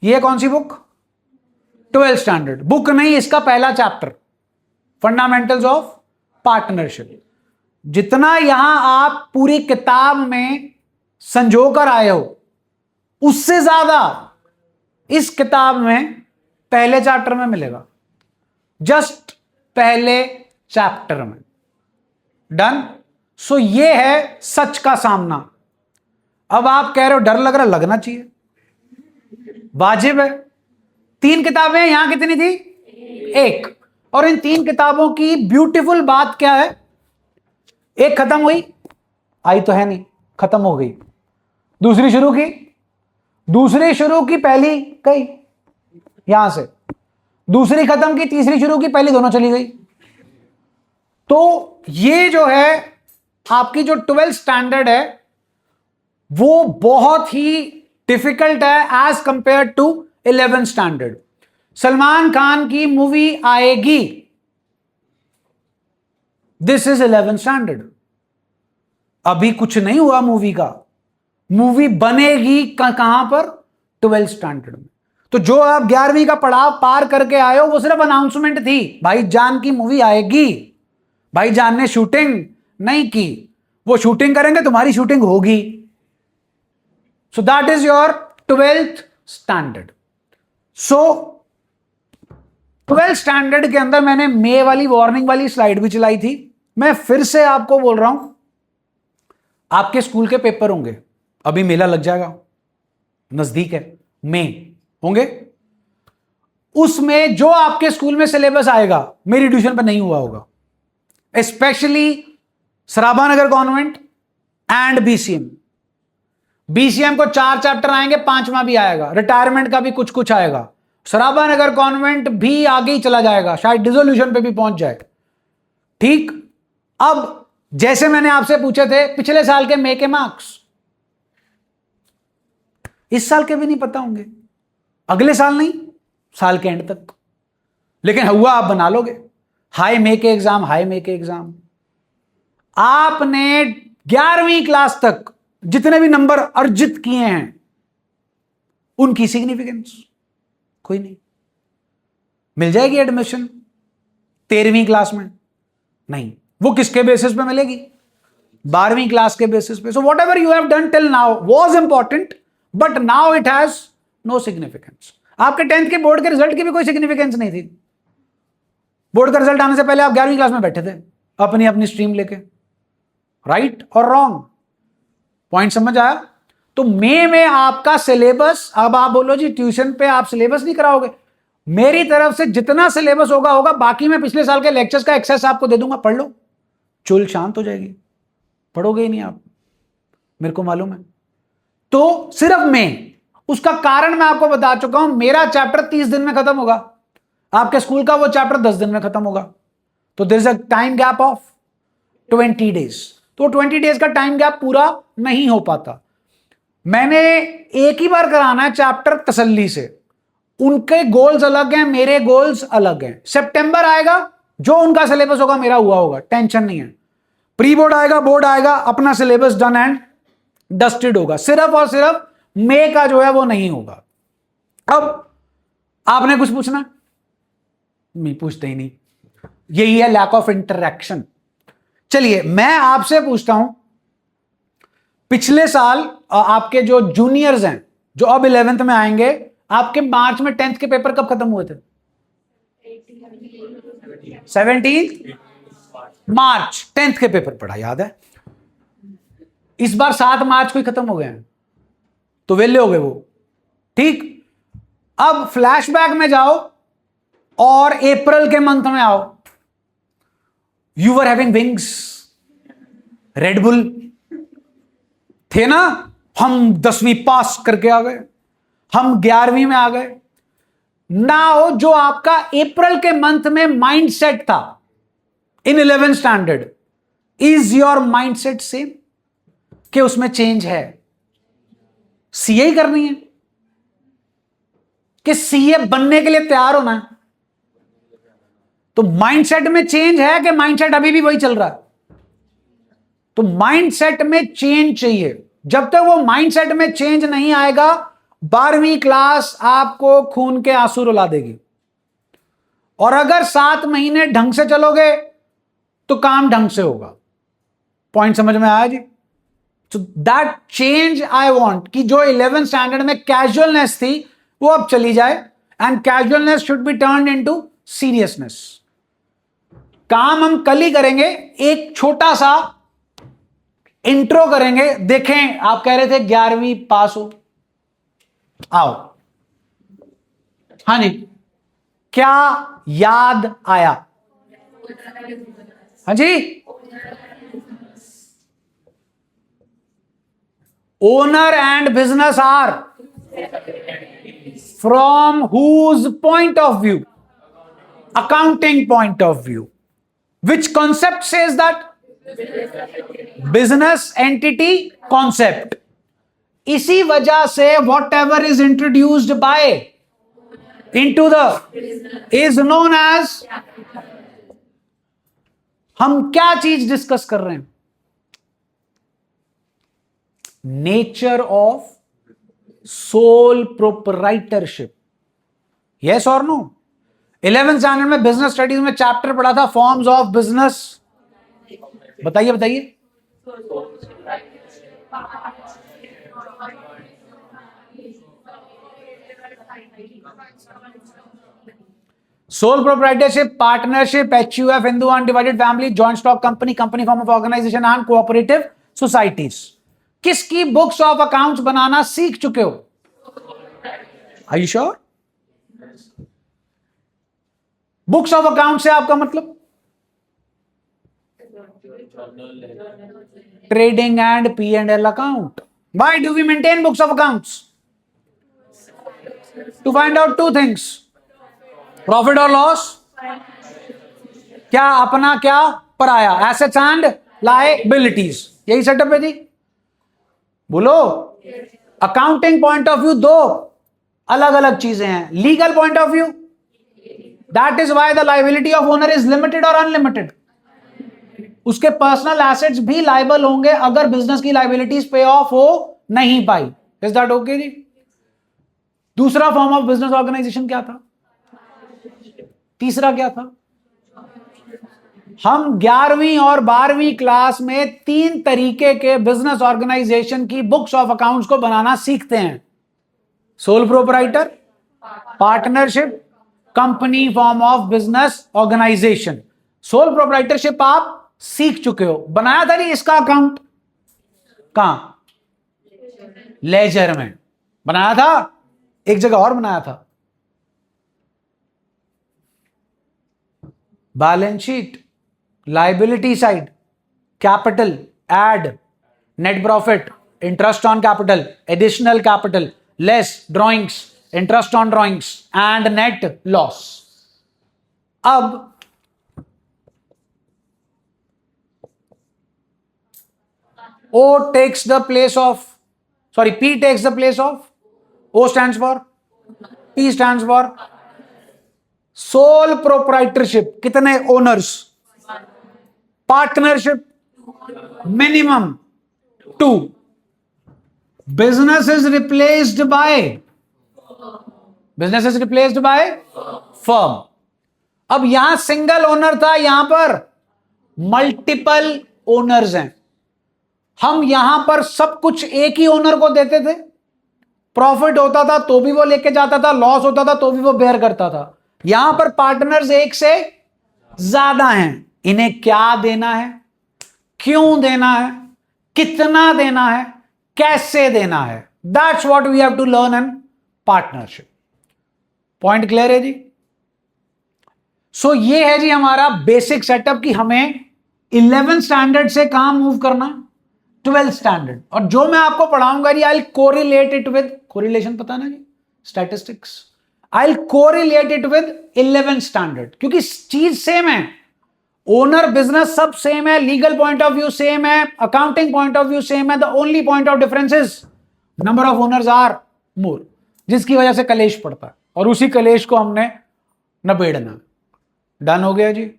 ये कौन सी बुक? 12th स्टैंडर्ड बुक नहीं, इसका पहला चैप्टर, फंडामेंटल्स ऑफ पार्टनरशिप। जितना यहां आप पूरी किताब में संजो कर आए हो, उससे ज्यादा इस किताब में पहले चैप्टर में मिलेगा। जस्ट पहले चैप्टर में। डन? सो ये है सच का सामना। अब आप कह रहे हो डर लग रहा, लगना चाहिए, वाजिब है। 3 किताबें, यहां कितनी थी? 1। और इन 3 किताबों की ब्यूटीफुल बात क्या है? एक खत्म हुई, आई तो है नहीं, खत्म हो गई। दूसरी शुरू की, दूसरी शुरू की, पहली गई यहां से, दूसरी खत्म की, तीसरी शुरू की, पहली दोनों चली गई। तो ये जो है आपकी जो 12th स्टैंडर्ड है वो बहुत ही डिफिकल्ट है as compare to 11th standard. Salman Khan की मूवी आएगी, दिस इज 11th स्टैंडर्ड। अभी कुछ नहीं हुआ मूवी का, मूवी बनेगी कहां पर? 12th स्टैंडर्ड में। तो जो आप 11वीं का पड़ाव पार करके आए हो वो सिर्फ अनाउंसमेंट थी, भाईजान की मूवी आएगी, भाईजान ने शूटिंग नहीं की, वो शूटिंग करेंगे, तुम्हारी शूटिंग होगी। So that is your 12th standard. So 12th standard के अंदर मैंने मे वाली वार्निंग वाली स्लाइड भी चलाई थी। मैं फिर से आपको बोल रहा हूं, आपके स्कूल के पेपर होंगे, अभी मेला लग जाएगा, नजदीक है, मई होंगे, उसमें जो आपके स्कूल में सिलेबस आएगा मेरी ट्यूशन पर नहीं हुआ होगा, specially Sarabha Nagar convent and BCM. BCM को 4 चैप्टर आएंगे, 5वां भी आएगा, रिटायरमेंट का भी कुछ कुछ आएगा, सराबा नगर कॉन्वेंट भी आगे ही चला जाएगा, शायद डिसोल्यूशन पे भी पहुंच जाए। ठीक, अब जैसे मैंने आपसे पूछे थे पिछले साल के मई के मार्क्स, इस साल के भी नहीं पता होंगे, अगले साल नहीं, साल के एंड तक, लेकिन हुआ आप बना लोगे। हाई मई के एग्जाम, हाई मई के एग्जाम, आपने 11वीं क्लास तक जितने भी नंबर अर्जित किए हैं उनकी सिग्निफिकेंस कोई नहीं। मिल जाएगी एडमिशन 13वीं क्लास में? नहीं, वो किसके बेसिस पे मिलेगी? 12वीं क्लास के बेसिस पे। So whatever you have done till now was important, but now it has no significance. आपके 10th के बोर्ड के रिजल्ट की भी कोई सिग्निफिकेंस नहीं थी। बोर्ड का रिजल्ट आने से पहले आप 11वीं क्लास में बैठे थे अपनी अपनी स्ट्रीम लेके, राइट और रॉन्ग? पॉइंट समझ आया? तो मई में आपका सिलेबस, अब आप बोलो जी ट्यूशन पे आप सिलेबस नहीं कराओगे, मेरी तरफ से जितना सिलेबस होगा होगा, बाकी मैं पिछले साल के लेक्चर्स का एक्सेस आपको दे दूंगा, पढ़ लो, चुल शांत हो जाएगी। पढ़ोगे ही नहीं आप, मेरे को मालूम है। तो सिर्फ मैं, उसका कारण मैं आपको बता चुका हूं, मेरा चैप्टर 30 दिन में खत्म होगा, आपके स्कूल का वो चैप्टर 10 दिन में खत्म होगा, तो there is a time gap of 20 days. तो 20 डेज का टाइम गैप पूरा नहीं हो पाता। मैंने एक ही बार कराना है चैप्टर तसल्ली से, उनके गोल्स अलग हैं, मेरे गोल्स अलग हैं। सितंबर आएगा, जो उनका सिलेबस होगा मेरा हुआ होगा, टेंशन नहीं है। प्री बोर्ड आएगा, बोर्ड आएगा, अपना सिलेबस डन एंड डस्टेड होगा, सिर्फ और सिर्फ मई का जो है वो नहीं होगा। अब आपने कुछ पूछना? नहीं, पूछते ही नहीं, यही है लैक ऑफ इंटरेक्शन। चलिए मैं आपसे पूछता हूं, पिछले साल आपके जो जूनियर्स हैं जो अब 11th में आएंगे, आपके मार्च में 10th के पेपर कब खत्म हुए थे? 17 मार्च 10th के पेपर पढ़ा, याद है? इस बार 7 मार्च को ही खत्म हो गए हैं, तो वेले हो गए वो। ठीक, अब फ्लैशबैक में जाओ और अप्रैल के मंथ में आओ। You were having wings, Red Bull थे ना, हम 10वीं पास करके आ गए, हम 11वीं में आ गए। नाउ जो आपका अप्रैल के मंथ में माइंडसेट था इन 11th standard, is your mindset same कि उसमें चेंज है? सीए ही करनी है कि सीए बनने के लिए तैयार होना है? तो माइंडसेट में चेंज है कि माइंडसेट अभी भी वही चल रहा है? तो माइंडसेट में चेंज चाहिए। जब तक वो माइंडसेट में चेंज नहीं आएगा, 12वीं क्लास आपको खून के आंसू रुला देगी। और अगर 7 महीने ढंग से चलोगे तो काम ढंग से होगा। पॉइंट समझ में आया जी? So that change I want कि जो 11th स्टैंडर्ड में कैजुअलनेस थी वो अब चली जाए, and casualness should be turned into seriousness. काम हम कल ही करेंगे, एक छोटा सा इंट्रो करेंगे। देखें, आप कह रहे थे 11वीं पास हो, आओ। हाँ जी, क्या याद आया? हाँ जी, owner and business are from whose point of view? Accounting point of view. Which concept says that? Business entity concept. इसी वजह से whatever is introduced by into the is known as, हम क्या चीज डिस्कस कर रहे हैं? Nature of sole proprietorship. Yes और नो? 11th स्टैंडर्ड में बिजनेस स्टडीज में चैप्टर पढ़ा था फॉर्म्स ऑफ बिजनेस, बताइए बताइए। Sole proprietorship, partnership, HUF, Hindu undivided family, joint stock company, company form of organization and cooperative societies. किसकी books of accounts बनाना सीख चुके हो? Are you sure? Books of account से आपका मतलब trading and P&L account. Why do we maintain books of accounts? To find out two things. Profit और loss, क्या अपना क्या पराया, एसेट्स एंड लायबिलिटीज, यही सेटअप है जी. बोलो. अकाउंटिंग पॉइंट ऑफ व्यू दो अलग अलग चीजें हैं. Legal point of view, that is why the liability of owner is limited और अनलिमिटेड. उसके पर्सनल एसेट्स भी लायबल होंगे अगर बिजनेस की लायबिलिटीज पे ऑफ हो नहीं पाई. इज दैट ओके जी? दूसरा फॉर्म ऑफ बिजनेस ऑर्गेनाइजेशन क्या था? तीसरा क्या था? हम 11वीं और 12वीं क्लास में 3 तरीके के बिजनेस ऑर्गेनाइजेशन की बुक्स ऑफ अकाउंट्स को बनाना सीखते हैं. Sole proprietor, partnership, company form of business organisation. Sole proprietorship आप सीख चुके हो. बनाया था नहीं इसका अकाउंट? कहां? लेजर में बनाया था. एक जगह और बनाया था, balance sheet, liability side, capital, add, net profit, interest on capital, additional capital, less drawings, interest on drawings and net loss. अब O takes the place of, sorry, P takes the place of, O stands for, P stands for sole proprietorship. कितने owners? Partnership minimum 2. Business is replaced by firm. अब यहां single owner था, यहां पर multiple owners हैं. हम यहां पर सब कुछ एक ही ओनर को देते थे. प्रॉफिट होता था तो भी वो लेके जाता था, लॉस होता था तो भी वो बेयर करता था. यहां पर पार्टनर्स एक से ज्यादा हैं. इन्हें क्या देना है, क्यों देना है, कितना देना है, कैसे देना है, that's what we have to learn in partnership. Point clear है जी? सो ये है जी हमारा बेसिक सेटअप कि हमें 11th स्टैंडर्ड से कहां मूव करना, 12th स्टैंडर्ड. और जो मैं आपको पढ़ाऊंगा जी, I correlate it with, correlation पता ना जी, statistics. I correlate it with 11th standard, क्योंकि चीज सेम है. ओनर बिजनेस सब सेम है, legal point of view same है, accounting point of view same है. The only point of difference is number of owners are more, जिसकी वजह से कलेश पड़ता है. और उसी कलेश को हमने नबेड़ना. डन हो गया जी?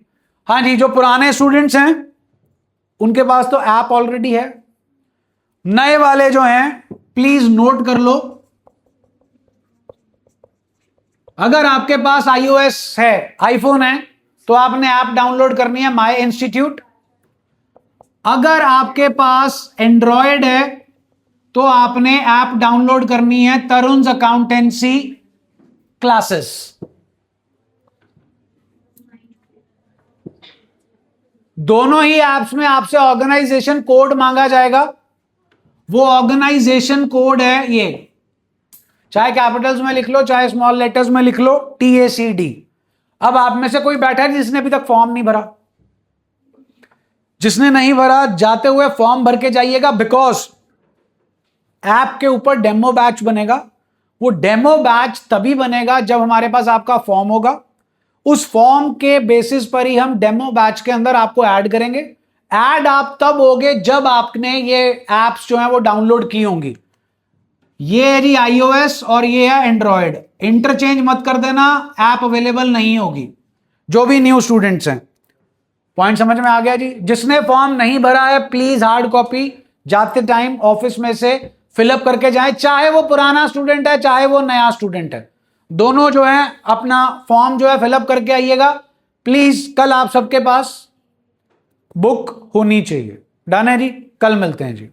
हाँ जी. जो पुराने स्टूडेंट्स हैं उनके पास तो ऐप ऑलरेडी है. नए वाले जो हैं प्लीज नोट कर लो. अगर आपके पास iOS है, आईफोन है, तो आपने ऐप डाउनलोड करनी है माय इंस्टीट्यूट. अगर आपके पास एंड्रॉयड है तो आपने ऐप डाउनलोड करनी है तरुण अकाउंटेंसी क्लासेस. दोनों ही ऐप्स में आपसे ऑर्गेनाइजेशन कोड मांगा जाएगा. वो ऑर्गेनाइजेशन कोड है ये, चाहे कैपिटल्स में लिख लो चाहे स्मॉल लेटर्स में लिख लो, TACD. अब आप में से कोई बैठा है जिसने अभी तक फॉर्म नहीं भरा? जिसने नहीं भरा, जाते हुए फॉर्म भर के जाइएगा, बिकॉज ऐप के ऊपर डेमो बैच बनेगा. वो डेमो बैच तभी बनेगा जब हमारे पास आपका फॉर्म होगा. उस फॉर्म के बेसिस पर ही हम डेमो बैच के अंदर आपको ऐड करेंगे. ऐड आप तब होगे जब आपने ये एप्स जो है वो डाउनलोड की होंगी. ये है जी iOS और ये है एंड्रॉयड. इंटरचेंज मत कर देना, ऐप अवेलेबल नहीं होगी. जो भी न्यू स्टूडेंट्स हैं, पॉइंट समझ में आ गया जी? जिसने फॉर्म नहीं भरा है प्लीज हार्ड कॉपी जाते टाइम ऑफिस में से फिलअप करके जाएं, चाहे वो पुराना स्टूडेंट है चाहे वो नया स्टूडेंट है. दोनों जो है अपना फॉर्म जो है फिलअप करके आइएगा प्लीज। कल आप सबके पास बुक होनी चाहिए। डन है जी, कल मिलते हैं जी।